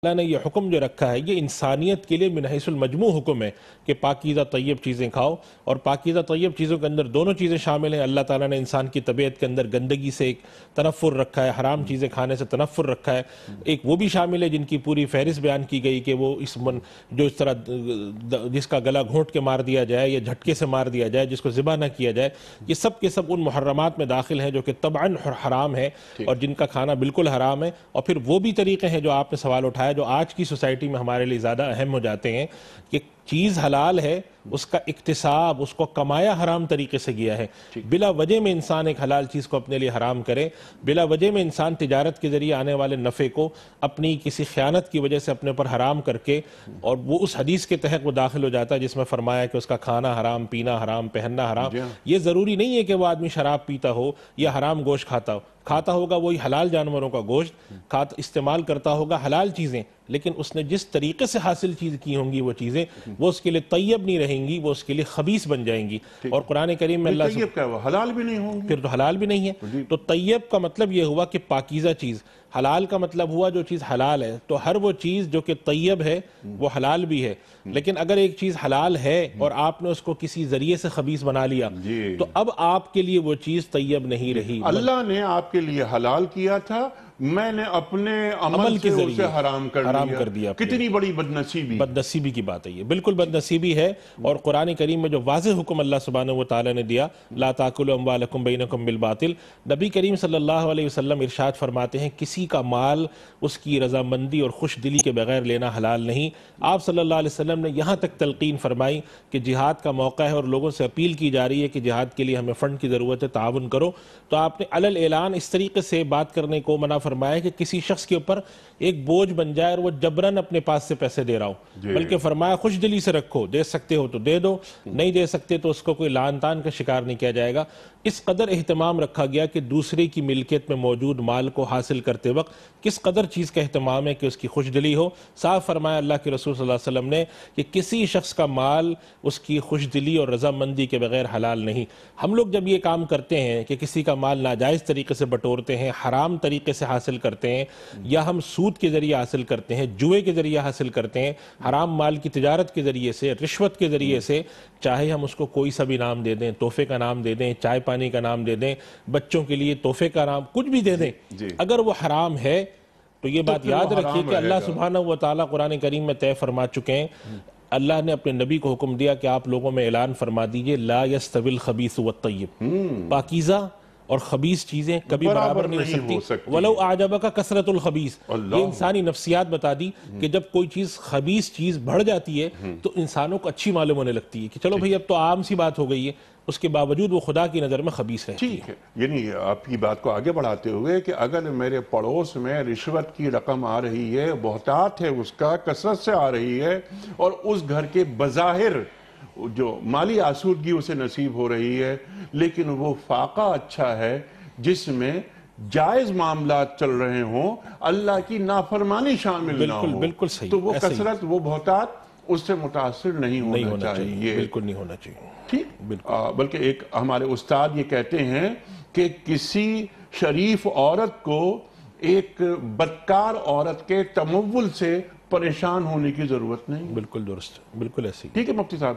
اللہ نے یہ حکم جو رکھا ہے یہ انسانیت کے لیے من حیث المجموع حکم ہے کہ پاکیزہ طیب چیزیں کھاؤ، اور پاکیزہ طیب چیزوں کے اندر دونوں چیزیں شامل ہیں۔ اللہ تعالیٰ نے انسان کی طبیعت کے اندر گندگی سے ایک تنفر رکھا ہے، حرام چیزیں کھانے سے تنفر رکھا ہے، ایک وہ بھی شامل ہے جن کی پوری فہرست بیان کی گئی کہ وہ جو اس طرح جس کا گلا گھونٹ کے مار دیا جائے یا جھٹکے سے مار دیا جائے، جس کو ذبح نہ کیا جائے، یہ سب کے سب ان محرمات میں داخل ہیں جو کہ طبعاً حرام ہے اور جن کا کھانا بالکل حرام ہے۔ اور پھر وہ بھی طریقے ہیں جو آپ نے سوال اٹھایا جو آج کی سوسائٹی میں ہمارے لیے زیادہ اہم ہو جاتے ہیں کہ چیز حلال ہے، اس کا اکتساب، اس کو کمایا حرام طریقے سے گیا ہے۔ بلا وجہ میں انسان ایک حلال چیز کو اپنے لیے حرام کرے، بلا وجہ میں انسان تجارت کے ذریعے آنے والے نفع کو اپنی کسی خیانت کی وجہ سے اپنے پر حرام کر کے، اور وہ اس حدیث کے تحت وہ داخل ہو جاتا ہے جس میں فرمایا کہ اس کا کھانا حرام، پینا حرام، پہننا حرام۔ یہ ضروری نہیں ہے کہ وہ آدمی شراب پیتا ہو یا حرام گوشت کھاتا ہوگا، وہی حلال جانوروں کا گوشت استعمال کرتا ہوگا، حلال چیزیں، لیکن اس نے جس طریقے سے حاصل چیز کی ہوں گی وہ چیزیں، وہ اس کے لیے طیب نہیں رہیں گی، وہ اس کے لیے خبیث بن جائیں گی۔ اور قرآن کریم میں اللہ طیب کیا ہوا؟ حلال بھی نہیں ہوں گی، پھر تو حلال بھی نہیں ہے۔ تو طیب کا مطلب یہ ہوا کہ پاکیزہ چیز، حلال کا مطلب ہوا جو چیز حلال ہے، تو ہر وہ چیز جو کہ طیب ہے وہ حلال بھی ہے۔ لیکن اگر ایک چیز حلال ہے اور آپ نے اس کو کسی ذریعے سے خبیث بنا لیا تو اب آپ کے لیے وہ چیز طیب نہیں رہی۔ اللہ نے آپ کے لیے حلال کیا تھا، میں نے اپنے عمل سے اسے حرام کر دیا۔ کتنی بڑی بدنصیبی کی بات ہے یہ، بالکل بدنصیبی ہے۔ اور قرآن کریم میں جو واضح حکم اللہ سبحانہ و تعالیٰ نے دیا، لا تاکلوا اموالکم بینکم بالباطل، نبی کریم صلی اللہ علیہ وسلم ارشاد فرماتے ہیں کسی کا مال اس کی رضامندی اور خوش دلی کے بغیر لینا حلال نہیں۔ آپ صلی اللہ علیہ وسلم نے یہاں تک تلقین فرمائی کہ جہاد کا موقع ہے اور لوگوں سے اپیل کی جا رہی ہے کہ جہاد کے لیے ہمیں فنڈ کی ضرورت ہے، تعاون کرو، تو آپ نے علل اعلان اس طریقے سے بات کرنے کو منع فرمایا کہ کسی شخص کے اوپر ایک بوجھ بن جائے اور وہ جبراً اپنے پاس سے پیسے دے رہا ہو، بلکہ فرمایا خوش دلی سے رکھو، دے سکتے ہو تو دے دو، نہیں دے سکتے تو اس کو کوئی لعن طعن کا شکار نہیں کیا جائے گا۔ اس قدر اہتمام رکھا گیا کہ دوسرے کی ملکیت میں موجود مال کو حاصل کرتے وقت کس قدر چیز کا اہتمام ہے کہ اس کی خوش دلی ہو۔ صاف فرمایا اللہ کے رسول صلی اللہ علیہ وسلم نے کہ کسی شخص کا مال اس کی خوش دلی اور رضامندی کے بغیر حلال نہیں۔ ہم لوگ جب یہ کام کرتے ہیں کہ کسی کا مال ناجائز طریقے سے بٹورتے ہیں، حرام طریقے سے حاصل کرتے ہیں، یا ہم سود کے ذریعے حاصل کرتے ہیں، جوئے کے ذریعے حاصل کرتے ہیں، حرام مال کی تجارت کے ذریعے سے، رشوت کے ذریعے سے، چاہے ہم اس کو کوئی سا بھی نام دے دیں، تحفے کا نام دے دیں، چائے پانی کا نام دے دیں، بچوں کے لیے تحفے کا نام کچھ بھی دے دیں، اگر وہ حرام ہے تو یہ بات یاد رکھیے کہ اللہ سبحانہ و تعالیٰ قرآن کریم میں طے فرما چکے ہیں۔ اللہ نے اپنے نبی کو حکم دیا کہ آپ لوگوں میں اعلان فرما دیجئے لا یستوی الخبیث والطیب، پاکیزہ اور خبیث چیزیں کبھی برابر نہیں ہو سکتی، وَلَوْ أَعْجَبَكَ كَثْرَةُ الْخَبِيثِ۔ یہ انسانی نفسیات بتا دی کہ جب کوئی چیز خبیث چیز بڑھ جاتی ہے تو انسانوں کو اچھی معلوم ہونے لگتی ہے کہ چلو بھئی اب تو عام سی بات ہو گئی ہے، اس کے باوجود وہ خدا کی نظر میں خبیث رہتی ہے۔ ٹھیک ہے، یعنی آپ کی بات کو آگے بڑھاتے ہوئے کہ اگر میرے پڑوس میں رشوت کی رقم آ رہی ہے، بہتات ہے اس کا، کثرت سے آ رہی ہے، اور اس گھر کے بظاہر جو مالی آسودگی اسے نصیب ہو رہی ہے، لیکن وہ فاقہ اچھا ہے جس میں جائز معاملات چل رہے ہوں، اللہ کی نافرمانی شامل نہ ہو، بالکل صحیح، تو وہ کثرت، وہ بہتات اس سے متاثر نہیں ہونا چاہیے، بالکل نہیں ہونا چاہیے۔ ٹھیک، بلکہ ایک ہمارے استاد یہ کہتے ہیں کہ کسی شریف عورت کو ایک بدکار عورت کے تمول سے پریشان ہونے کی ضرورت نہیں۔ بالکل درست، بالکل ایسی۔ ٹھیک ہے مفتی صاحب۔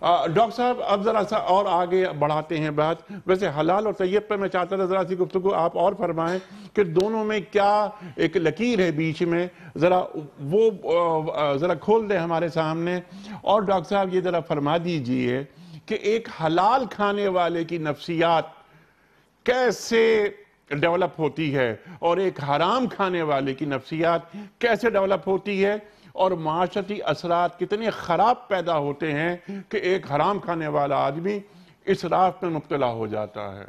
ڈاکٹر صاحب اب ذرا سا اور آگے بڑھاتے ہیں بات، ویسے حلال اور طیب پہ میں چاہتا تھا ذرا سی گفتگو آپ اور فرمائیں کہ دونوں میں کیا ایک لکیر ہے بیچ میں، ذرا وہ ذرا کھول دیں ہمارے سامنے۔ اور ڈاکٹر صاحب یہ ذرا فرما دیجئے کہ ایک حلال کھانے والے کی نفسیات کیسے ڈیولپ ہوتی ہے اور ایک حرام کھانے والے کی نفسیات کیسے ڈیولپ ہوتی ہے، اور معاشرتی اثرات کتنے خراب پیدا ہوتے ہیں کہ ایک حرام کھانے والا آدمی اسراف میں مبتلا ہو جاتا ہے،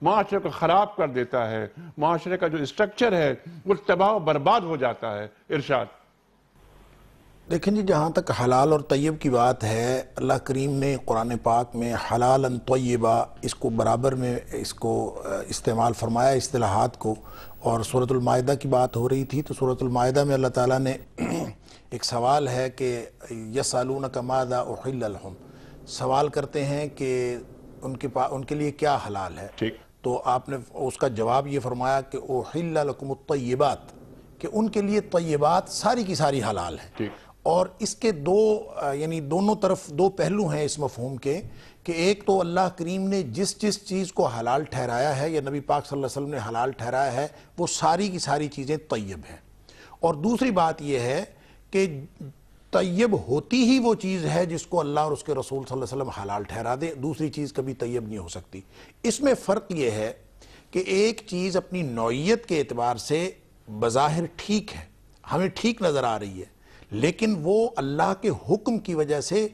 معاشرے کو خراب کر دیتا ہے، معاشرے کا جو اسٹرکچر ہے وہ تباہ و برباد ہو جاتا ہے۔ ارشاد۔ دیکھیں جی، جہاں تک حلال اور طیب کی بات ہے، اللہ کریم نے قرآن پاک میں حلالاً طیبہ اس کو برابر میں اس کو استعمال فرمایا اصطلاحات کو۔ اور سورۃ المائدہ کی بات ہو رہی تھی تو سورۃ المائدہ میں اللہ تعالیٰ نے ایک سوال ہے کہ یسألونک ماذا احل لہم، سوال کرتے ہیں کہ ان کے لیے کیا حلال ہے، تو آپ نے اس کا جواب یہ فرمایا کہ احل لکم الطیبات، کہ ان کے لیے طیبات ساری کی ساری حلال ہیں. اور اس کے یعنی دونوں طرف دو پہلو ہیں اس مفہوم کے کہ ایک تو اللہ کریم نے جس چیز کو حلال ٹھہرایا ہے یا نبی پاک صلی اللہ علیہ وسلم نے حلال ٹھہرایا ہے وہ ساری کی ساری چیزیں طیب ہیں. اور دوسری بات یہ ہے کہ طیب ہوتی ہی وہ چیز ہے جس کو اللہ اور اس کے رسول صلی اللہ علیہ وسلم حلال ٹھہرا دے, دوسری چیز کبھی طیب نہیں ہو سکتی. اس میں فرق یہ ہے کہ ایک چیز اپنی نوعیت کے اعتبار سے بظاہر ٹھیک ہے, ہمیں ٹھیک نظر آ رہی ہے, لیکن وہ اللہ کے حکم کی وجہ سے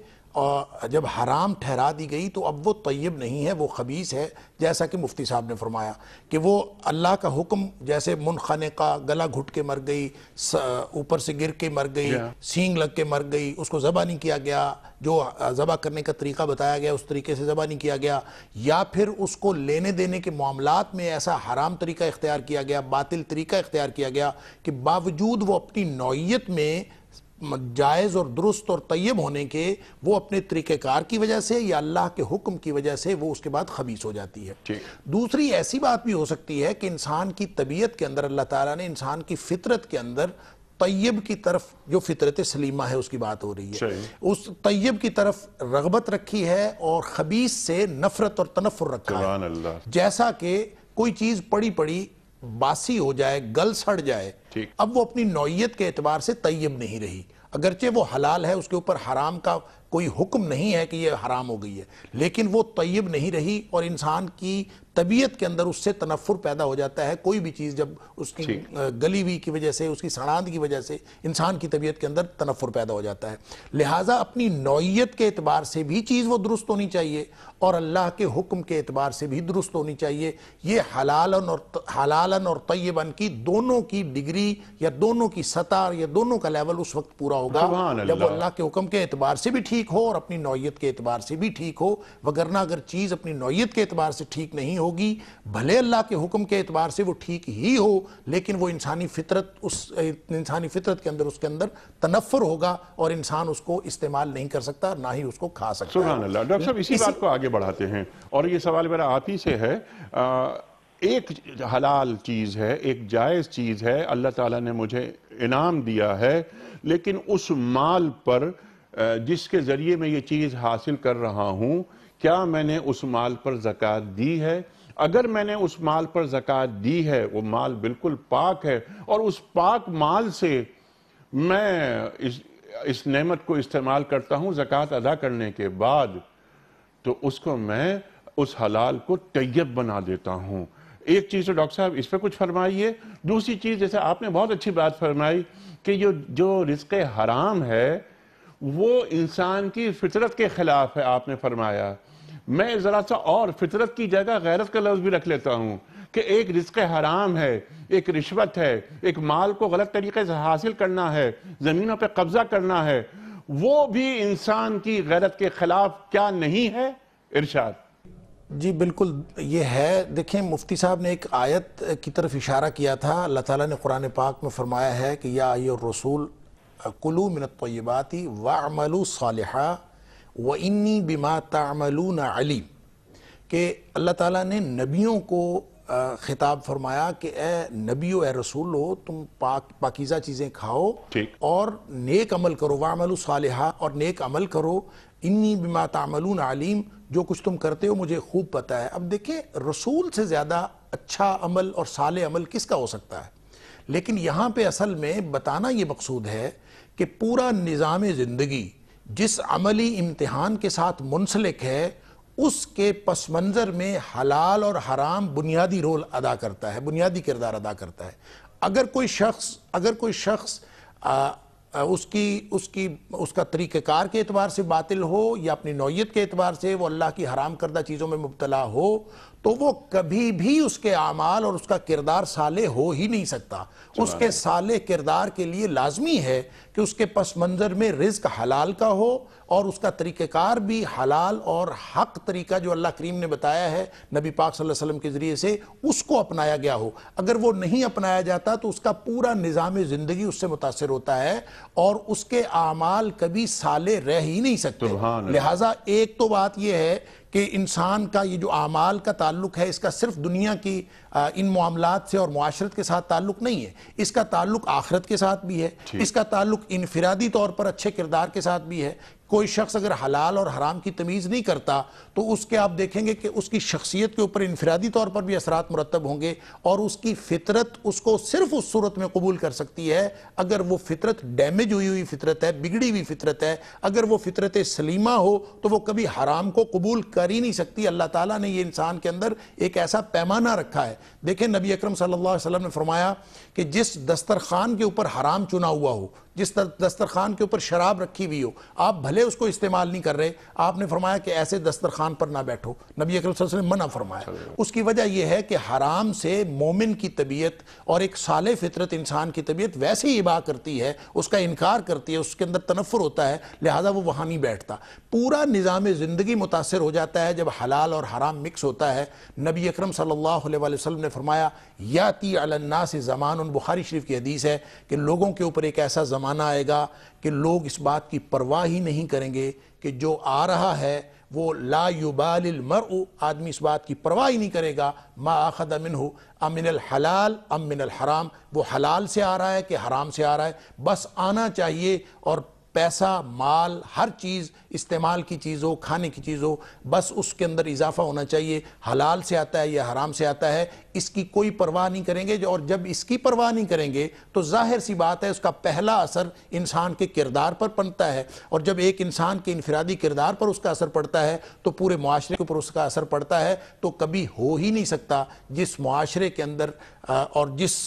جب حرام ٹھہرا دی گئی تو اب وہ طیب نہیں ہے, وہ خبیث ہے. جیسا کہ مفتی صاحب نے فرمایا کہ وہ اللہ کا حکم جیسے منخنقہ گلا گھٹ کے مر گئی, اوپر سے گر کے مر گئی, سینگ لگ کے مر گئی, اس کو ذبح نہیں کیا گیا, جو ذبح کرنے کا طریقہ بتایا گیا اس طریقے سے ذبح نہیں کیا گیا, یا پھر اس کو لینے دینے کے معاملات میں ایسا حرام طریقہ اختیار کیا گیا, باطل طریقہ اختیار کیا گیا کہ باوجود وہ اپنی نوعیت میں جائز اور درست اور طیب ہونے کے وہ اپنے طریقہ کار کی وجہ سے یا اللہ کے حکم کی وجہ سے وہ اس کے بعد خبیث ہو جاتی ہے. دوسری ایسی بات بھی ہو سکتی ہے کہ انسان کی طبیعت کے اندر اللہ تعالیٰ نے انسان کی فطرت کے اندر طیب کی طرف, جو فطرت سلیمہ ہے اس کی بات ہو رہی ہے, اس طیب کی طرف رغبت رکھی ہے اور خبیث سے نفرت اور تنفر رکھا ہے. جیسا کہ کوئی چیز پڑی پڑی باسی ہو جائے, گل سڑ جائے, اب وہ اپنی نوعیت کے اعتبار سے طیب نہیں رہی, اگرچہ وہ حلال ہے, اس کے اوپر حرام کا کوئی حکم نہیں ہے کہ یہ حرام ہو گئی ہے, لیکن وہ طیب نہیں رہی اور انسان کی طبیعت کے اندر اس سے تنفر پیدا ہو جاتا ہے. کوئی بھی چیز جب اس کی گلی ہوئی کی وجہ سے, اس کی سڑاند کی وجہ سے انسان کی طبیعت کے اندر تنفر پیدا ہو جاتا ہے. لہٰذا اپنی نوعیت کے اعتبار سے بھی چیز وہ درست ہونی چاہیے اور اللہ کے حکم کے اعتبار سے بھی درست ہونی چاہیے. یہ حلالن اور طیبن کی دونوں کی ڈگری یا دونوں کی سطح یا دونوں کا لیول اس وقت پورا ہوگا جب وہ اللہ کے حکم کے اعتبار سے بھی ٹھیک ہو اور اپنی نوعیت کے اعتبار سے بھی ٹھیک ہو. وگرنہ اگر چیز اپنی نوعیت کے اعتبار سے ٹھیک نہیں ہوگی, بھلے اللہ کے حکم کے اعتبار سے وہ ٹھیک ہی ہو, لیکن وہ انسانی فطرت کے اندر تنفر ہوگا اور انسان اس کو استعمال نہیں کر سکتا, نہ ہی اس کو کھا سکتا. سبحان اللہ. ڈاکٹر صاحب اسی بات کو آگے بڑھاتے ہیں اور یہ سوال میرا آپ ہی سے ہے. ایک حلال چیز ہے, ایک جائز چیز ہے, اللہ تعالیٰ نے مجھے انعام دیا ہے, لیکن اس مال پر جس کے ذریعے میں یہ چیز حاصل کر رہا ہوں, کیا میں نے اس مال پر زکوٰۃ دی ہے؟ اگر میں نے اس مال پر زکوٰۃ دی ہے, وہ مال بالکل پاک ہے اور اس پاک مال سے میں اس نعمت کو استعمال کرتا ہوں زکوٰۃ ادا کرنے کے بعد, تو اس کو میں اس حلال کو طیب بنا دیتا ہوں. ایک چیز تو ڈاکٹر صاحب اس پہ کچھ فرمائیے. دوسری چیز جیسے آپ نے بہت اچھی بات فرمائی کہ جو رزق حرام ہے وہ انسان کی فطرت کے خلاف ہے, آپ نے فرمایا. میں ذرا سا اور فطرت کی جگہ غیرت کا لفظ بھی رکھ لیتا ہوں کہ ایک رزق حرام ہے, ایک رشوت ہے, ایک مال کو غلط طریقے سے حاصل کرنا ہے, زمینوں پہ قبضہ کرنا ہے, وہ بھی انسان کی غیرت کے خلاف کیا نہیں ہے؟ ارشاد. جی بالکل یہ ہے. دیکھیں مفتی صاحب نے ایک آیت کی طرف اشارہ کیا تھا. اللہ تعالیٰ نے قرآن پاک میں فرمایا ہے کہ یا ایھا الرسول کلوا من الطیبات واعملوا صالحا وانی بما تعملون علیم, کہ اللہ تعالیٰ نے نبیوں کو خطاب فرمایا کہ اے نبیو, اے رسول ہو, تم پاکیزہ چیزیں کھاؤ اور نیک عمل کرو. واعملوا صالحا, اور نیک عمل کرو. انی بما تعملون علیم, جو کچھ تم کرتے ہو مجھے خوب پتہ ہے. اب دیکھیں رسول سے زیادہ اچھا عمل اور صالح عمل کس کا ہو سکتا ہے؟ لیکن یہاں پہ اصل میں بتانا یہ مقصود ہے کہ پورا نظام زندگی جس عملی امتحان کے ساتھ منسلک ہے اس کے پس منظر میں حلال اور حرام بنیادی رول ادا کرتا ہے, بنیادی کردار ادا کرتا ہے. اگر کوئی شخص اس کا طریقہ کار کے اعتبار سے باطل ہو یا اپنی نوعیت کے اعتبار سے وہ اللہ کی حرام کردہ چیزوں میں مبتلا ہو, تو وہ کبھی بھی اس کے اعمال اور اس کا کردار صالح ہو ہی نہیں سکتا. اس کے صالح کردار کے لیے لازمی ہے کہ اس کے پس منظر میں رزق حلال کا ہو اور اس کا طریقہ کار بھی حلال اور حق طریقہ جو اللہ کریم نے بتایا ہے نبی پاک صلی اللہ علیہ وسلم کے ذریعے سے اس کو اپنایا گیا ہو. اگر وہ نہیں اپنایا جاتا تو اس کا پورا نظام زندگی اس سے متاثر ہوتا ہے اور اس کے اعمال کبھی صالح رہ ہی نہیں سکتے. لہٰذا ایک تو بات یہ ہے کہ انسان کا یہ جو اعمال کا تعلق ہے اس کا صرف دنیا کی ان معاملات سے اور معاشرت کے ساتھ تعلق نہیں ہے، اس کا تعلق آخرت کے ساتھ بھی ہے، اس کا تعلق انفرادی طور پر اچھے کردار کے ساتھ بھی ہے۔ کوئی شخص اگر حلال اور حرام کی تمیز نہیں کرتا تو اس کے آپ دیکھیں گے کہ اس کی شخصیت کے اوپر انفرادی طور پر بھی اثرات مرتب ہوں گے، اور اس کی فطرت اس کو صرف اس صورت میں قبول کر سکتی ہے اگر وہ فطرت ڈیمیج ہوئی فطرت ہے، بگڑی ہوئی فطرت ہے۔ اگر وہ فطرت سلیمہ ہو تو وہ کبھی حرام کو قبول کر ہی نہیں سکتی۔ اللہ تعالیٰ نے یہ انسان کے اندر ایک ایسا پیمانہ رکھا ہے۔ دیکھیں نبی اکرم صلی اللہ علیہ وسلم نے فرمایا کہ جس دسترخوان کے اوپر حرام چنا ہوا ہو، جس دسترخوان کے اوپر شراب رکھی ہوئی ہو، آپ بھلے اس کو استعمال نہیں کر رہے، آپ نے فرمایا کہ ایسے دسترخوان پر نہ بیٹھو۔ نبی اکرم صلی اللہ علیہ وسلم نے منع فرمایا۔ اس کی وجہ یہ ہے کہ حرام سے مومن کی طبیعت اور ایک صالح فطرت انسان کی طبیعت ویسے ہی ابا کرتی ہے، اس کا انکار کرتی ہے، اس کے اندر تنفر ہوتا ہے، لہٰذا وہ وہاں نہیں بیٹھتا۔ پورا نظام زندگی متاثر ہو جاتا ہے جب حلال اور حرام مکس ہوتا ہے۔ نبی اکرم صلی اللہ علیہ وسلم نے فرمایا یاتی علی الناس زمان، بخاری شریف کی حدیث ہے کہ لوگوں کے اوپر ایک ایسا زمانہ آئے گا کہ لوگ اس بات کی پرواہ ہی نہیں کریں گے کہ جو آ رہا ہے وہ لا یبال المرء، آدمی اس بات کی پرواہ ہی نہیں کرے گا ما اخذ منہ ام من الحلال ام من الحرام، وہ حلال سے آ رہا ہے کہ حرام سے آ رہا ہے، بس آنا چاہیے۔ اور پیسہ، مال، ہر چیز استعمال کی چیز ہو، کھانے کی چیز ہو، بس اس کے اندر اضافہ ہونا چاہیے، حلال سے آتا ہے یا حرام سے آتا ہے، اس کی کوئی پرواہ نہیں کریں گے۔ اور جب اس کی پرواہ نہیں کریں گے تو ظاہر سی بات ہے اس کا پہلا اثر انسان کے کردار پر پڑتا ہے، اور جب ایک انسان کے انفرادی کردار پر اس کا اثر پڑتا ہے تو پورے معاشرے کے اوپر اس کا اثر پڑتا ہے۔ تو کبھی ہو ہی نہیں سکتا جس معاشرے کے اندر اور جس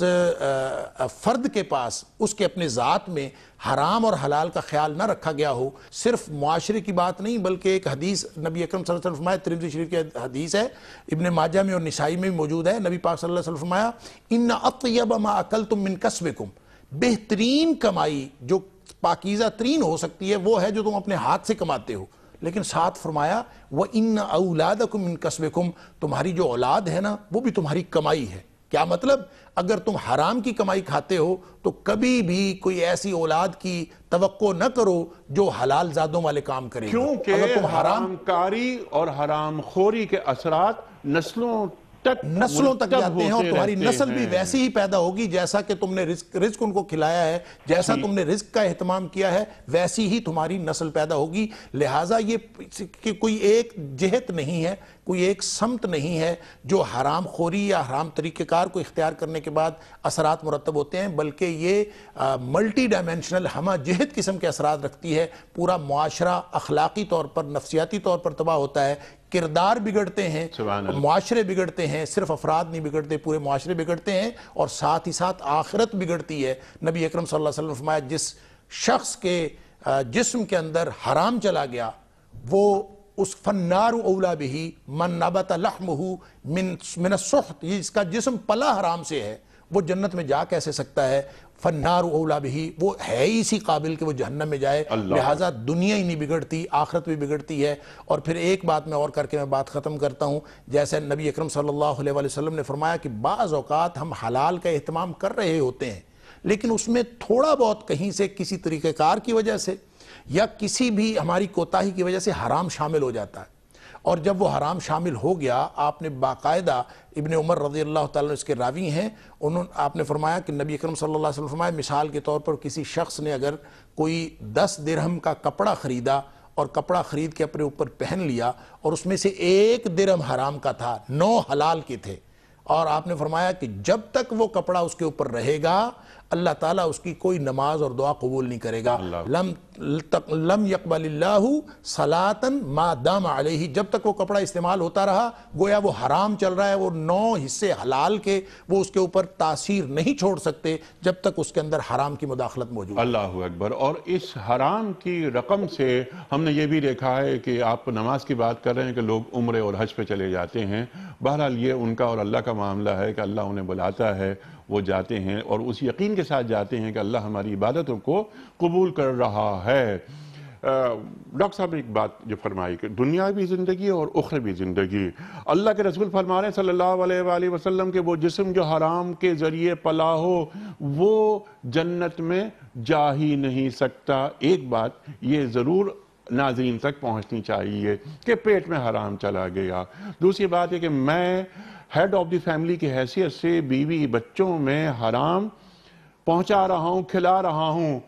فرد کے پاس اس کے اپنے ذات میں حرام اور حلال کا خیال نہ رکھا گیا ہو۔ صرف معاشرے کی بات نہیں بلکہ ایک حدیث نبی اکرم صلی اللہ علیہ وسلم فرمایا، ترمذی شریف کی حدیث ہے، ابن ماجہ میں اور نسائی میں بھی موجود ہے، نبی پاک صلی اللہ علیہ وسلم فرمایا ان اطیب ما اکلتم من کسبکم، بہترین کمائی جو پاکیزہ ترین ہو سکتی ہے وہ ہے جو تم اپنے ہاتھ سے کماتے ہو۔ لیکن ساتھ فرمایا وَإِنَّ أَوْلَادَكُمْ مِنْ كَسْبِكُمْ، تمہاری جو اولاد ہے نا وہ بھی تمہاری کمائی ہے۔ کیا مطلب؟ اگر تم حرام کی کمائی کھاتے ہو تو کبھی بھی کوئی ایسی اولاد کی توقع نہ کرو جو حلال زادوں والے کام کرے گا، کیونکہ اگر تم حرام کاری اور حرام خوری کے اثرات نسلوں تک جاتے ہیں، اور تمہاری نسل بھی ویسی ہی پیدا ہوگی جیسا کہ تم نے رزق ان کو کھلایا ہے، جیسا تم نے رزق کا اہتمام کیا ہے ویسی ہی تمہاری نسل پیدا ہوگی۔ لہٰذا یہ کہ کوئی ایک جہت نہیں ہے، کوئی ایک سمت نہیں ہے جو حرام خوری یا حرام طریقہ کار کو اختیار کرنے کے بعد اثرات مرتب ہوتے ہیں، بلکہ یہ ملٹی ڈائمینشنل ہمہ جہت قسم کے اثرات رکھتی ہے۔ پورا معاشرہ اخلاقی طور پر، نفسیاتی طور پر تباہ ہوتا ہے، کردار بگڑتے ہیں، معاشرے بگڑتے ہیں، صرف افراد نہیں بگڑتے، پورے معاشرے بگڑتے ہیں، اور ساتھ ہی ساتھ آخرت بگڑتی ہے۔ نبی اکرم صلی اللہ علیہ وسلم نے فرمایا جس شخص کے جسم کے اندر حرام چلا گیا وہ اس فنار اولا بہی من نبت لحمہ من السحت، یہ اس کا جسم پلا حرام سے ہے، وہ جنت میں جا کیسے سکتا ہے؟ فنار اولا بہی، وہ ہے ہی اسی قابل کہ وہ جہنم میں جائے۔ لہٰذا دنیا ہی نہیں بگڑتی، آخرت بھی بگڑتی ہے۔ اور پھر ایک بات میں اور کر کے میں بات ختم کرتا ہوں، جیسے نبی اکرم صلی اللہ علیہ وسلم نے فرمایا کہ بعض اوقات ہم حلال کا اہتمام کر رہے ہوتے ہیں لیکن اس میں تھوڑا بہت کہیں سے کسی طریقہ کار کی وجہ سے یا کسی بھی ہماری کوتاہی کی وجہ سے حرام شامل ہو جاتا ہے، اور جب وہ حرام شامل ہو گیا، آپ نے باقاعدہ ابن عمر رضی اللہ تعالیٰ اس کے راوی ہیں، آپ نے فرمایا کہ نبی اکرم صلی اللہ علیہ وسلم فرمایا مثال کے طور پر کسی شخص نے اگر کوئی 10 درہم کا کپڑا خریدا اور کپڑا خرید کے اپنے اوپر پہن لیا اور اس میں سے 1 درہم حرام کا تھا، 9 حلال کے تھے، اور آپ نے فرمایا کہ جب تک وہ کپڑا اس کے اوپر رہے گا اللہ تعالیٰ اس کی کوئی نماز اور دعا قبول نہیں کرے گا۔ لم يقبل اللہ صلاۃ ما دام علیہ، جب تک وہ کپڑا استعمال ہوتا رہا گویا وہ حرام چل رہا ہے، وہ 9 حصے حلال کے وہ اس کے اوپر تاثیر نہیں چھوڑ سکتے جب تک اس کے اندر حرام کی مداخلت موجود ہے۔ اللہ اکبر۔ اور اس حرام کی رقم سے ہم نے یہ بھی دیکھا ہے کہ آپ نماز کی بات کر رہے ہیں کہ لوگ عمرے اور حج پہ چلے جاتے ہیں، بہرحال یہ ان کا اور اللہ کا معاملہ ہے کہ اللہ انہیں بلاتا ہے، وہ جاتے ہیں اور اس یقین کے ساتھ جاتے ہیں کہ اللہ ہماری عبادتوں کو قبول کر رہا ہے۔ ڈاکٹر صاحب ایک بات جو فرمائی کہ دنیاوی زندگی اور اخروی زندگی، اللہ کے رسول فرما رہے ہیں صلی اللہ علیہ وآلہ وسلم کہ وہ جسم جو حرام کے ذریعے پلا ہو وہ جنت میں جا ہی نہیں سکتا۔ ایک بات یہ ضرور ناظرین تک پہنچنی چاہیے کہ پیٹ میں حرام چلا گیا۔ دوسری بات ہے کہ میں ہیڈ آف دی فیملی کی حیثیت سے بیوی بچوں میں حرام پہنچا رہا ہوں، کھلا رہا ہوں،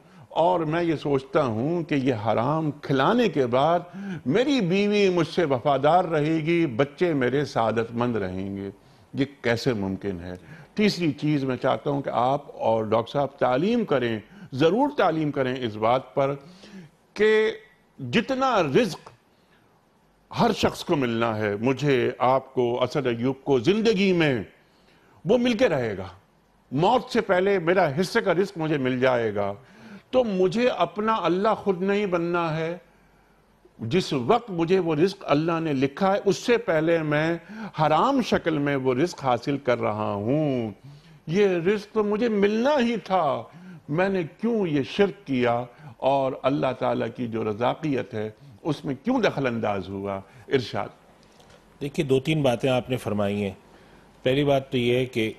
اور میں یہ سوچتا ہوں کہ یہ حرام کھلانے کے بعد میری بیوی مجھ سے وفادار رہے گی، بچے میرے سعادت مند رہیں گے۔ یہ کیسے ممکن ہے؟ تیسری چیز میں چاہتا ہوں کہ آپ اور ڈاکٹر صاحب تعلیم کریں، ضرور تعلیم کریں اس بات پر کہ جتنا رزق ہر شخص کو ملنا ہے، مجھے، آپ کو، اسد ایوب کو، زندگی میں وہ مل کے رہے گا۔ موت سے پہلے میرا حصے کا رزق مجھے مل جائے گا، تو مجھے اپنا اللہ خود نہیں بننا ہے۔ جس وقت مجھے وہ رزق اللہ نے لکھا ہے، اس سے پہلے میں حرام شکل میں وہ رزق حاصل کر رہا ہوں۔ یہ رزق تو مجھے ملنا ہی تھا، میں نے کیوں یہ شرک کیا اور اللہ تعالیٰ کی جو رزاقیت ہے اس میں کیوں دخل انداز ہوا؟ ارشاد۔ دیکھیے، دو تین باتیں آپ نے فرمائی ہیں۔ پہلی بات تو یہ ہے کہ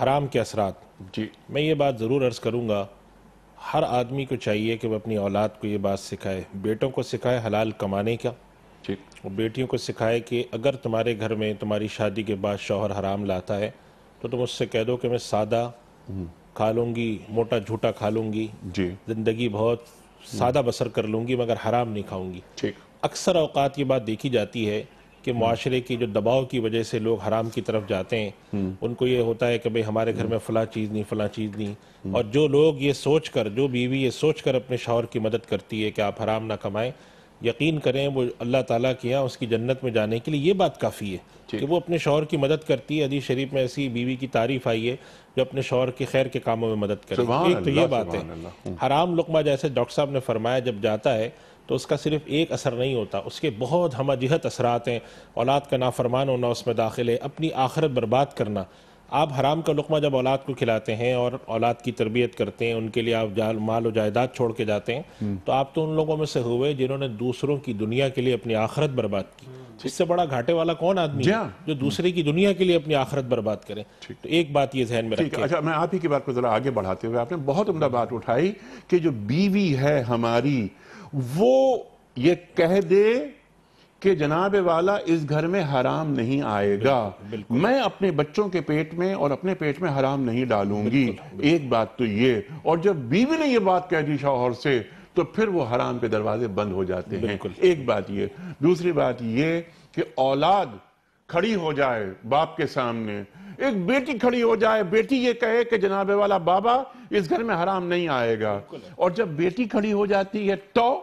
حرام کے اثرات، جی، میں یہ بات ضرور عرض کروں گا، ہر آدمی کو چاہیے کہ وہ اپنی اولاد کو یہ بات سکھائے، بیٹوں کو سکھائے حلال کمانے کا، جی، اور بیٹیوں کو سکھائے کہ اگر تمہارے گھر میں تمہاری شادی کے بعد شوہر حرام لاتا ہے تو تم اس سے کہہ دو کہ میں سادہ کھا لوں گی، موٹا جھوٹا کھا لوں گی، جی، زندگی بہت سادہ بسر کر لوں گی، مگر حرام نہیں کھاؤں گی۔ ٹھیک، اکثر اوقات یہ بات دیکھی جاتی ہے کہ معاشرے کی جو دباؤ کی وجہ سے لوگ حرام کی طرف جاتے ہیں، ان کو یہ ہوتا ہے کہ بھئی ہمارے گھر میں فلاں چیز نہیں، فلاں چیز نہیں، اور جو لوگ یہ سوچ کر، جو بیوی یہ سوچ کر اپنے شوہر کی مدد کرتی ہے کہ آپ حرام نہ کمائیں، یقین کریں وہ اللہ تعالیٰ کے یہاں اس کی جنت میں جانے کے لیے یہ بات کافی ہے کہ وہ اپنے شوہر کی مدد کرتی ہے۔ حدیث شریف میں ایسی بیوی کی تعریف آئی ہے جو اپنے شوہر کے خیر کے کاموں میں مدد کرے۔ ایک تو یہ بات ہے۔ حرام لقمہ جیسے ڈاکٹر صاحب نے فرمایا جب جاتا ہے تو اس کا صرف ایک اثر نہیں ہوتا، اس کے بہت ہمہ جہت اثرات ہیں۔ اولاد کا نافرمان ہونا اس میں داخل ہے، اپنی آخرت برباد کرنا۔ آپ حرام کا لقمہ جب اولاد کو کھلاتے ہیں اور اولاد کی تربیت کرتے ہیں، ان کے لیے آپ مال و جائیداد چھوڑ کے جاتے ہیں، تو آپ تو ان لوگوں میں سے ہوئے جنہوں نے دوسروں کی دنیا کے لیے اپنی آخرت برباد کی۔ اس سے بڑا گھاٹے والا کون آدمی ہے جو دوسرے کی دنیا کے لیے اپنی آخرت برباد کرے؟ تو ایک بات یہ ذہن میں رکھیں۔ اچھا، میں آپ ہی کی بات کو ذرا آگے بڑھاتے ہوئے، آپ نے بہت عمدہ بات اٹھائی کہ جو بیوی ہے ہماری وہ یہ کہہ دے کہ جناب والا اس گھر میں حرام نہیں آئے گا، میں اپنے بچوں کے پیٹ میں اور اپنے پیٹ میں حرام نہیں ڈالوں گی۔ ایک بات تو یہ، اور جب بیوی نے یہ بات کہہ دی شوہر سے تو پھر وہ حرام کے دروازے بند ہو جاتے ہیں۔ ایک بات یہ۔ دوسری بات یہ کہ اولاد کھڑی ہو جائے باپ کے سامنے، ایک بیٹی کھڑی ہو جائے، بیٹی یہ کہے کہ جناب والا بابا اس گھر میں حرام نہیں آئے گا، اور جب بیٹی کھڑی ہو جاتی ہے تو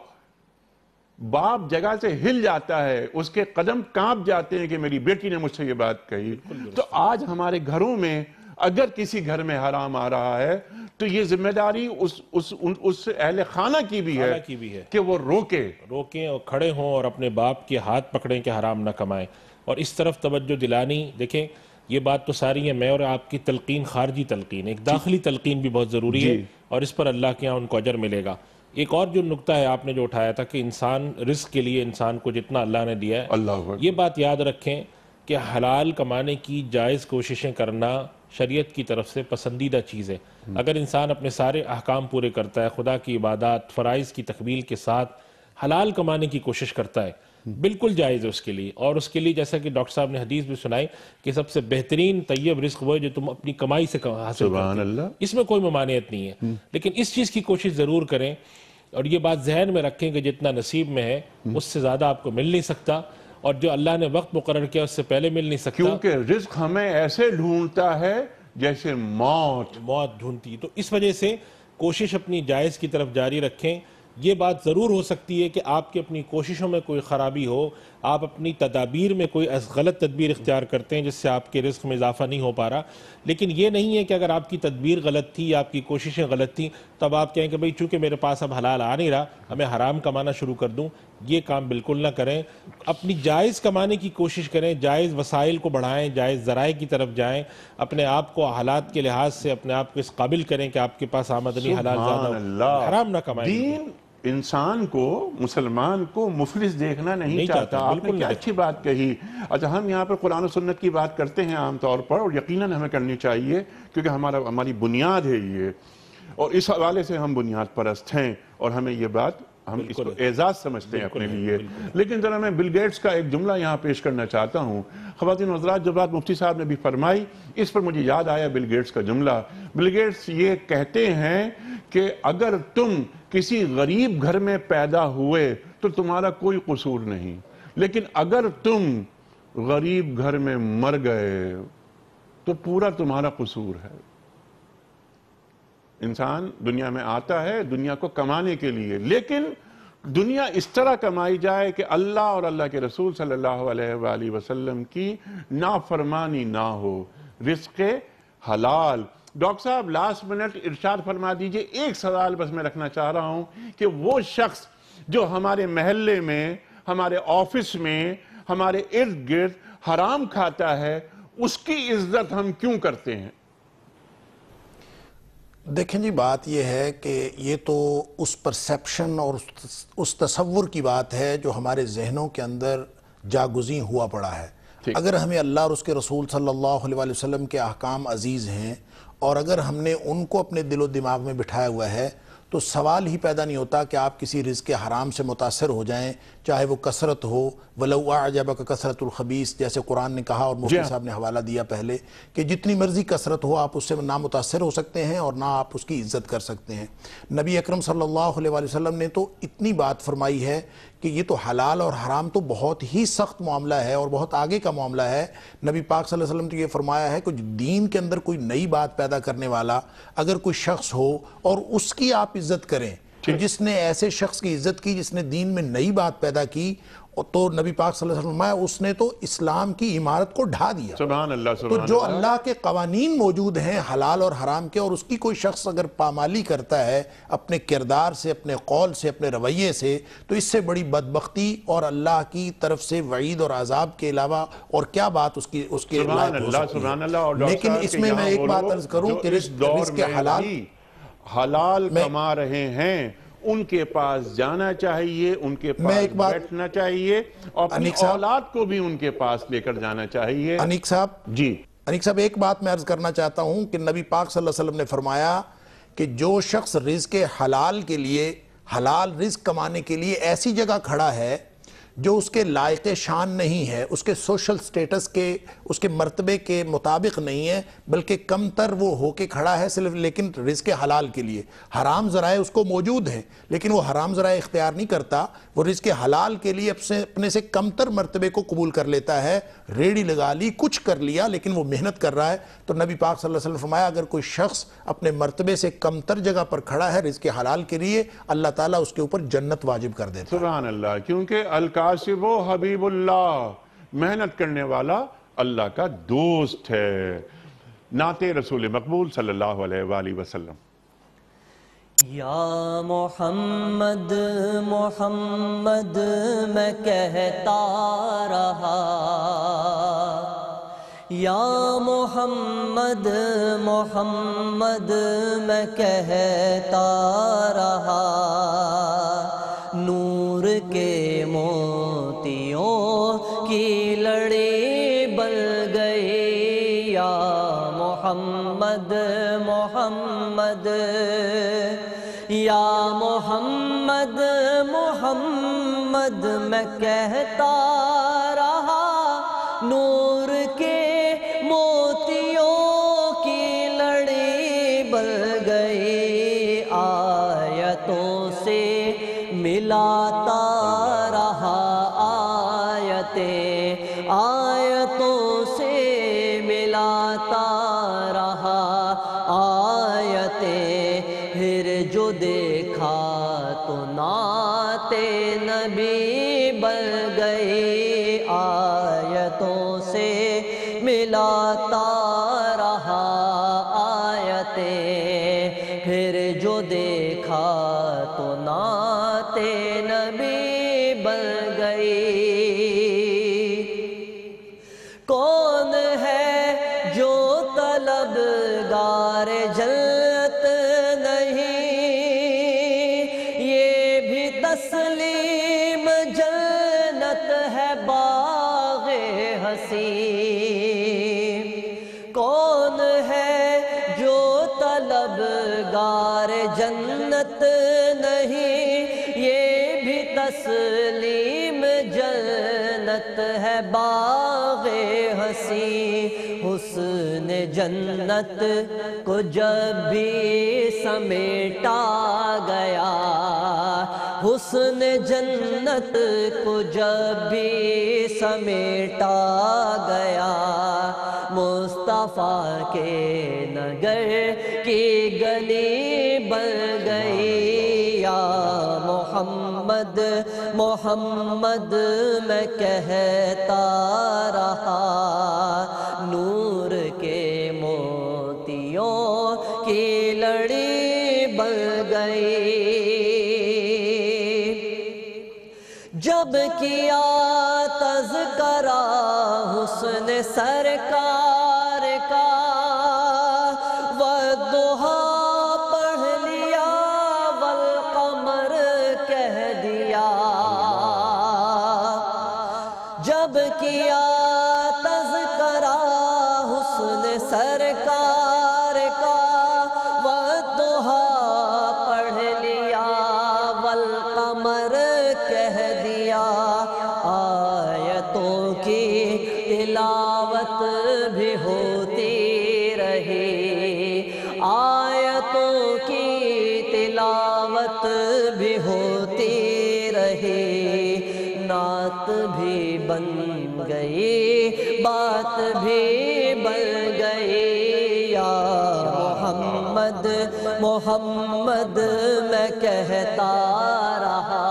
باپ جگہ سے ہل جاتا ہے، اس کے قدم کانپ جاتے ہیں کہ میری بیٹی نے مجھ سے یہ بات کہی۔ تو آج ہمارے گھروں میں اگر کسی گھر میں حرام آ رہا ہے تو یہ ذمہ داری اس اہل خانہ کی بھی ہے کہ وہ روکیں اور کھڑے ہوں اور اپنے باپ کے ہاتھ پکڑیں کہ حرام نہ کمائیں، اور اس طرف توجہ دلانی۔ دیکھیں یہ بات تو ساری ہے، میں اور آپ کی تلقین خارجی تلقین، ایک داخلی تلقین بھی بہت ضروری ہے، اور اس پر اللہ کے یہاں ان کو اجر ملے گا۔ ایک اور جو نکتہ ہے آپ نے جو اٹھایا تھا کہ انسان رزق کے لیے انسان کو جتنا اللہ نے دیا ہے، یہ بات یاد رکھیں کہ حلال کمانے کی جائز کوششیں کرنا شریعت کی طرف سے پسندیدہ چیز ہے۔ اگر انسان اپنے سارے احکام پورے کرتا ہے، خدا کی عبادات، فرائض کی تکمیل کے ساتھ حلال کمانے کی کوشش کرتا ہے، بالکل جائز ہے اس کے لیے۔ اور اس کے لیے جیسا کہ ڈاکٹر صاحب نے حدیث بھی سنائی کہ سب سے بہترین طیب رزق وہ ہے جو تم اپنی کمائی سے حاصل کرتے ہیں، اس میں کوئی ممانعت نہیں ہے، لیکن اس چیز کی کوشش ضرور کریں، اور یہ بات ذہن میں رکھیں کہ جتنا نصیب میں ہے اس سے زیادہ آپ کو مل نہیں سکتا، اور جو اللہ نے وقت مقرر کیا اس سے پہلے مل نہیں سکتا، کیونکہ رزق ہمیں ایسے ڈھونڈتا ہے جیسے موت ڈھونڈتی۔ تو اس وجہ سے کوشش اپنی جائز کی طرف جاری رکھیں۔ یہ بات ضرور ہو سکتی ہے کہ آپ کی اپنی کوششوں میں کوئی خرابی ہو، آپ اپنی تدابیر میں کوئی غلط تدبیر اختیار کرتے ہیں جس سے آپ کے رزق میں اضافہ نہیں ہو پا رہا، لیکن یہ نہیں ہے کہ اگر آپ کی تدبیر غلط تھی یا آپ کی کوششیں غلط تھیں تب آپ کہیں کہ بھئی چونکہ میرے پاس اب حلال آ نہیں رہا ہمیں حرام کمانا شروع کر دوں۔ یہ کام بالکل نہ کریں، اپنی جائز کمانے کی کوشش کریں، جائز وسائل کو بڑھائیں، جائز ذرائع کی طرف جائیں، اپنے آپ کو حالات کے لحاظ سے اپنے آپ کو اس قابل کریں کہ آپ کے پاس آمدنی حلال زیادہ ہو، حرام نہ کمائیں۔ دین انسان کو، مسلمان کو مفلس دیکھنا نہیں چاہتا۔ آپ نے کیا اچھی بات کہی۔ اچھا، ہم یہاں پر قرآن و سنت کی بات کرتے ہیں عام طور پر، اور یقیناً ہمیں کرنی چاہیے کیونکہ ہماری بنیاد ہے یہ، اور اس حوالے سے ہم بنیاد پرست ہیں، اور ہمیں یہ بات ہم اس کو اعزاز سمجھتے ہیں اپنے لیے. لیکن ذرا میں بل گیٹس کا ایک جملہ یہاں پیش کرنا چاہتا ہوں. خواتین و حضرات، جو بات مفتی صاحب نے بھی فرمائی اس پر مجھے یاد آیا بل گیٹس کا جملہ. بل گیٹس یہ کہتے ہیں کہ اگر تم کسی غریب گھر میں پیدا ہوئے تو تمہارا کوئی قصور نہیں، لیکن اگر تم غریب گھر میں مر گئے تو پورا تمہارا قصور ہے. انسان دنیا میں آتا ہے دنیا کو کمانے کے لیے، لیکن دنیا اس طرح کمائی جائے کہ اللہ اور اللہ کے رسول صلی اللہ علیہ وآلہ وسلم کی نافرمانی نہ ہو. رزق حلال. ڈاکٹر صاحب لاسٹ منٹ ارشاد فرما دیجئے، ایک سوال بس میں رکھنا چاہ رہا ہوں کہ وہ شخص جو ہمارے محلے میں، ہمارے آفس میں، ہمارے ارد گرد حرام کھاتا ہے، اس کی عزت ہم کیوں کرتے ہیں؟ دیکھیں جی، بات یہ ہے کہ یہ تو اس پرسیپشن اور اس تصور کی بات ہے جو ہمارے ذہنوں کے اندر جاگزیں ہوا پڑا ہے. اگر ہمیں اللہ اور اس کے رسول صلی اللہ علیہ وسلم کے احکام عزیز ہیں اور اگر ہم نے ان کو اپنے دل و دماغ میں بٹھایا ہوا ہے تو سوال ہی پیدا نہیں ہوتا کہ آپ کسی رزق حرام سے متاثر ہو جائیں، چاہے وہ کثرت ہو. وَلَوْ أَعْجَبَكَ كَثْرَةُ الْخَبِيثِ، جیسے قرآن نے کہا اور مفتی صاحب نے حوالہ دیا پہلے کہ جتنی مرضی کثرت ہو آپ اس سے نہ متاثر ہو سکتے ہیں اور نہ آپ اس کی عزت کر سکتے ہیں. نبی اکرم صلی اللہ علیہ وسلم نے تو اتنی بات فرمائی ہے کہ یہ تو حلال اور حرام تو بہت ہی سخت معاملہ ہے اور بہت آگے کا معاملہ ہے. نبی پاک صلی اللہ علیہ وسلم نے یہ فرمایا ہے کہ دین کے اندر کوئی نئی بات پیدا کرنے والا اگر کوئی شخص ہو اور اس کی آپ عزت کریں، تو جس نے ایسے شخص کی عزت کی جس نے دین میں نئی بات پیدا کی، تو نبی پاک صلی اللہ علیہ وسلم فرمایا اس نے تو اسلام کی عمارت کو ڈھا دیا. سبحان اللہ، تو سبحان جو اللہ. اللہ کے قوانین موجود ہیں حلال اور حرام کے، اور اس کی کوئی شخص اگر پامالی کرتا ہے اپنے کردار سے، اپنے قول سے، اپنے رویے سے، تو اس سے بڑی بدبختی اور اللہ کی طرف سے وعید اور عذاب کے علاوہ اور کیا بات اس کے سبحان لائق ہو اللہ، سکتی سبحان ہے. اللہ. اور ڈاکٹر لیکن صاحب اس کہ میں میں یہاں ایک وہ بات لوگ عرض کروں جو کہ اس دور رزق میں حلال بھی حلال کما رہے ہیں ان کے پاس جانا چاہیے، ان کے پاس بیٹھنا چاہیے، اور اپنی اولاد کو بھی ان کے پاس لے کر جانا چاہیے. انیق صاحب ایک بات میں عرض کرنا چاہتا ہوں کہ نبی پاک صلی اللہ علیہ وسلم نے فرمایا کہ جو شخص رزق حلال کے لیے، حلال رزق کمانے کے لیے ایسی جگہ کھڑا ہے جو اس کے لائق شان نہیں ہے، اس کے سوشل سٹیٹس کے، اس کے مرتبے کے مطابق نہیں ہے، بلکہ کم تر وہ ہو کے کھڑا ہے صرف لیکن رزق حلال کے لیے. حرام ذرائع اس کو موجود ہیں لیکن وہ حرام ذرائع اختیار نہیں کرتا، وہ رزق حلال کے لیے اپنے سے کم تر مرتبے کو قبول کر لیتا ہے. ریڑھی لگا لی، کچھ کر لیا لیکن وہ محنت کر رہا ہے. تو نبی پاک صلی اللہ علیہ وسلم نے فرمایا اگر کوئی شخص اپنے مرتبے سے کم تر جگہ پر کھڑا ہے رزق حلال کے لیے، اللہ تعالیٰ اس کے اوپر جنت واجب کر دیتا ہے. سبحان اللہ. کیونکہ الکاسب و حبیب اللہ، محنت کرنے والا اللہ کا دوست ہے. نعت رسول مقبول صلی اللہ علیہ وآلہ وسلم. یا محمد محمد میں کہتا رہا، یا محمد محمد میں کہتا رہا، نور کے موتیوں کی لڑی بل گئی. یا محمد محمد، یا محمد محمد میں کہتا رہا، نور کے موتیوں کی لڑی بل گئی. آیتوں سے ملاتا رہا، آیتوں سے ملاتا رہا آیتیں. پھر جو دیکھا تو نعت نبی بن گئی. آیتوں سے ملاتا رہا آیتیں، پھر جو دیکھا تو نعت نبی بن گئی. کون ہے جو طلبگار جنت نہیں، یہ بھی تسلیم جنت ہے باغ حسین. کون ہے جو طلبگار جنت نہیں، یہ بھی تسلیم جنت ہے باغ ہنسی حسن جنت کو جب بھی سمیٹا گیا حسن جنت کو جب بھی سمیٹا گیا مصطفیٰ کے نگر کی گلی بن گئی یا محمد محمد میں کہتا رہا نور کے موتیوں کی لڑی بن گئی جب کیا تذکرہ حسن سرکار کا والضحیٰ پڑھ لیا والقمر کہہ دیا جب کیا تذکرہ حسن سرکار کا والضحیٰ پڑھ لیا والقمر کہہ دیا آیتوں کی تلاوت بھی ہوتی رہی آیتوں کی تلاوت بھی ہوتی رہی نعت بھی بن گئی بات بھی بن گئی یا محمد محمد میں کہتا رہا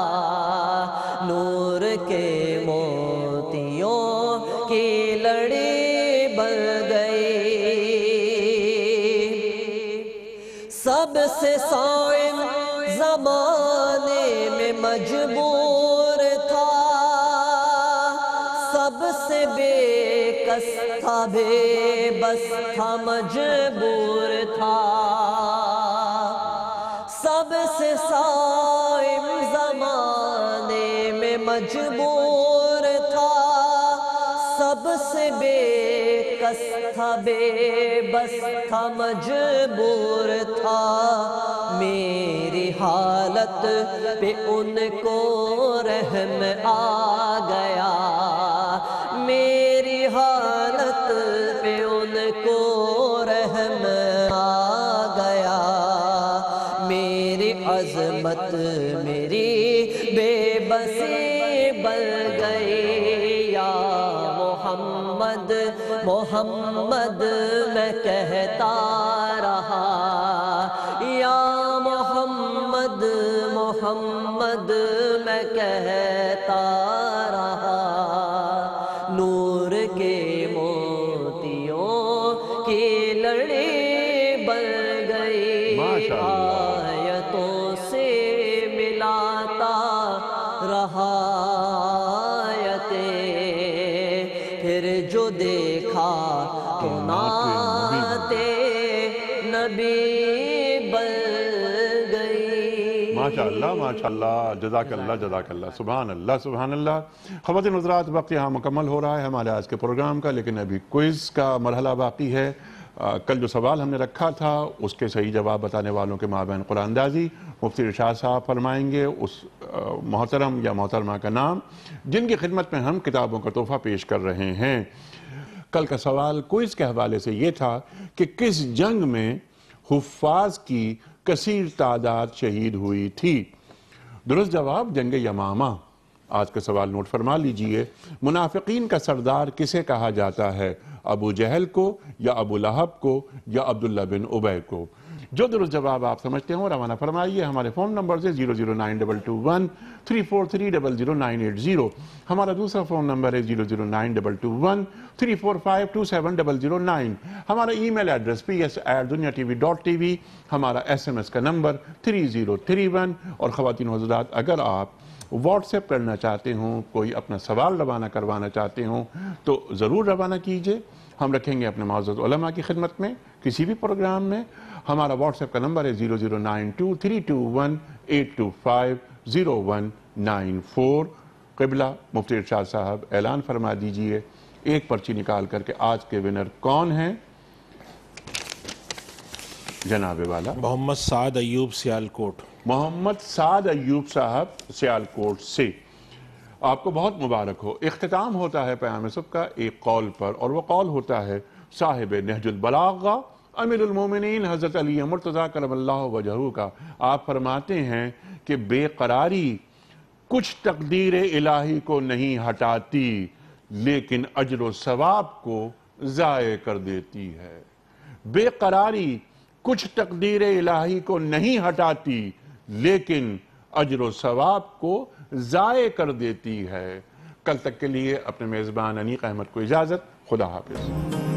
نور کے موتیوں کی لڑی بن گئی سب سے صائم زمانے میں مجبور تھا سب سے بے کس تھا بے بس تھا مجبور تھا سب سے صائم زمانے میں مجبور تھا سب سے بے کس تھا بے بس تھا مجبور تھا میری حالت پہ ان کو رحم آ گیا میری حالت پہ ان کو رحم آ گیا میری عظمت میری بے بسی بن گئی یا محمد محمد میں کہتا رہا یا محمد محمد میں کہتا رہا نور کے موتیوں کی لڑی بن گئی آیتوں سے ملاتا رہا آیتیں پھر جو دیکھا تو نعت نبی بن گئی ماشاءاللہ جزاک اللہ سبحان اللہ خواتین حضرات وقت یہاں مکمل ہو رہا ہے ہمارے آج کے پروگرام کا لیکن ابھی کوئز کا مرحلہ باقی ہے کل جو سوال ہم نے رکھا تھا اس کے صحیح جواب بتانے والوں کے مابین قرآن اندازی مفتی ارشاد صاحب فرمائیں گے اس محترم یا محترمہ کا نام جن کی خدمت میں ہم کتابوں کا تحفہ پیش کر رہے ہیں کل کا سوال کوئز کے حوالے سے یہ تھا کہ کس جنگ میں حفاظ کی کثیر تعداد شہید ہوئی تھی درست جواب جنگ یمامہ آج کا سوال نوٹ فرما لیجئے منافقین کا سردار کسے کہا جاتا ہے ابو جہل کو یا ابو لہب کو یا عبداللہ بن ابی کو جو درست جواب آپ سمجھتے ہوں روانہ فرمائیے ہمارے فون نمبر سے 00921 343 ہمارا دوسرا فون نمبر ہے 00921 3452709 ہمارا ای میل ایڈریس ps@duniatv.tv ہمارا SMS کا نمبر 3031 اور خواتین و حضرات اگر آپ واٹس ایپ کرنا چاہتے ہوں کوئی اپنا سوال روانہ کروانا چاہتے ہوں تو ضرور روانہ کیجئے ہم رکھیں گے اپنے معزز علماء کی خدمت میں کسی بھی پروگرام میں ہمارا واٹس ایپ کا نمبر ہے 009232182509194 قبلہ مفتی ارشاد صاحب اعلان فرما دیجئے ایک پرچی نکال کر کے آج کے ونر کون ہیں جناب والا محمد سعد ایوب سیالکوٹ محمد سعد ایوب صاحب سیالکوٹ سے، آپ کو بہت مبارک ہو۔ اختتام ہوتا ہے پیام صبح کا ایک قول پر، اور وہ قول ہوتا ہے صاحب نہج البلاغہ امیر المومنین حضرت علی مرتضیٰ کرم اللہ وجہہ کا۔ آپ فرماتے ہیں کہ بے قراری کچھ تقدیر الہی کو نہیں ہٹاتی لیکن اجر و ثواب کو ضائع کر دیتی ہے۔ بے قراری کچھ تقدیر الہی کو نہیں ہٹاتی لیکن اجر و ثواب کو ضائع کر دیتی ہے۔ کل تک کے لیے اپنے میزبان انیق احمد کو اجازت، خدا حافظ۔